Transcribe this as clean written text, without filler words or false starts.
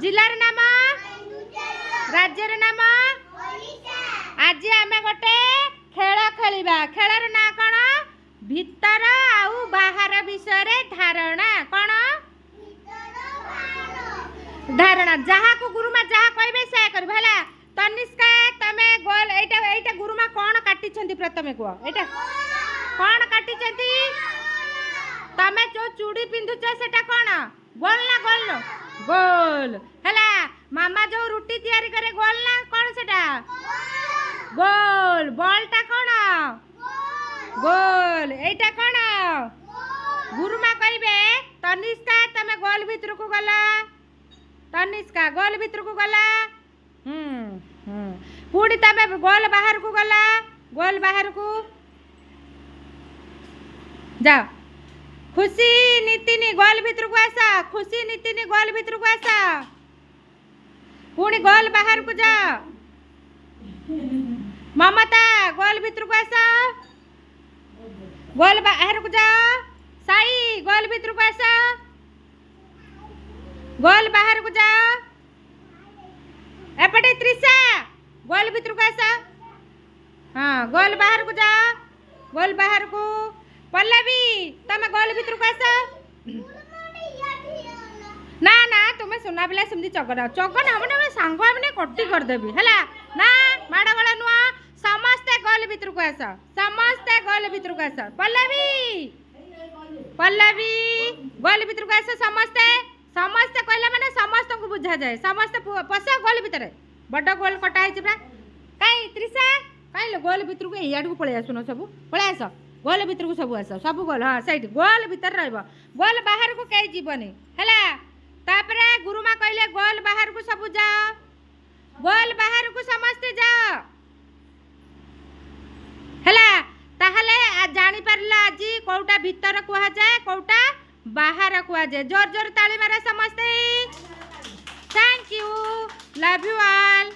जिलार नाम राज्यर नाम आज आम गोटे खेल खेलिबा खेलर ना कौन भीतर आउ बाहर विषय धारणा कौन धारणा जहाँ को गुरुमा जहाँ कहबे से करबे हला तनिष्का तमे गोल एटा गुरुमा कौन काटी छंती प्रथमे को एटा कौन काटी छंती तमे जो चूड़ी पिंधुछ सेटा कौन गोल ना गोल नो गोल हला मामा जो रुटी तैयारी करे गोल ना कौन सेटा गोल बॉलटा कौन गोल एटा कौन गुरुमा कहबे तनिष्का तमे गोल भीतर को गला तनिष्का गोल भीतर को गला पुड़ी तमे गोल बाहर को गला गोल बाहर को जाओ खुशी नितिनी गोल भीतर को आसा खुशी नितिनी गोल भीतर को आसा पुणी गोल बाहर को जा ममता गोल भीतर को आसा गोल बाहर को जा साई गोल भीतर को आसा गोल बाहर को जा एपटे त्रिशा गोल भीतर को आसा हाँ गोल बाहर को जा गोल बाहर को पल्लवी तमे गोल भीतर को आसा ना ना तुम्हें सुना पिला सेमती चगना चगना हम ना सांग हमने कट्टी कर देबी हला ना माडा गला नुआ समस्त गोल भीतर को आसा समस्त गोल भीतर को आसा पल्लवी पल्लवी गोल भीतर को आसा समस्त समस्त कहला माने समस्त को बुझा जाए समस्त पस गोल भीतर बड़ गोल कटा है पूरा कहीं त्रिशा कहीं गोल भीतर को इाड़ को पलि आसुन सब पलि आस गोल भीतर को सब गोल हाँ सही गोल भीतर रह गोल बाहर को कहीं जीवनी है तापर गुरुमा कहले गोल बाहर को सब जाओ गोल बाहर को समस्ते जाओ है ताहले जानी पारला आज कोटा भीतर कह जाए कोटा बाहर कह जाए जोर जोर ताली मारे समस्ते thank you love you all.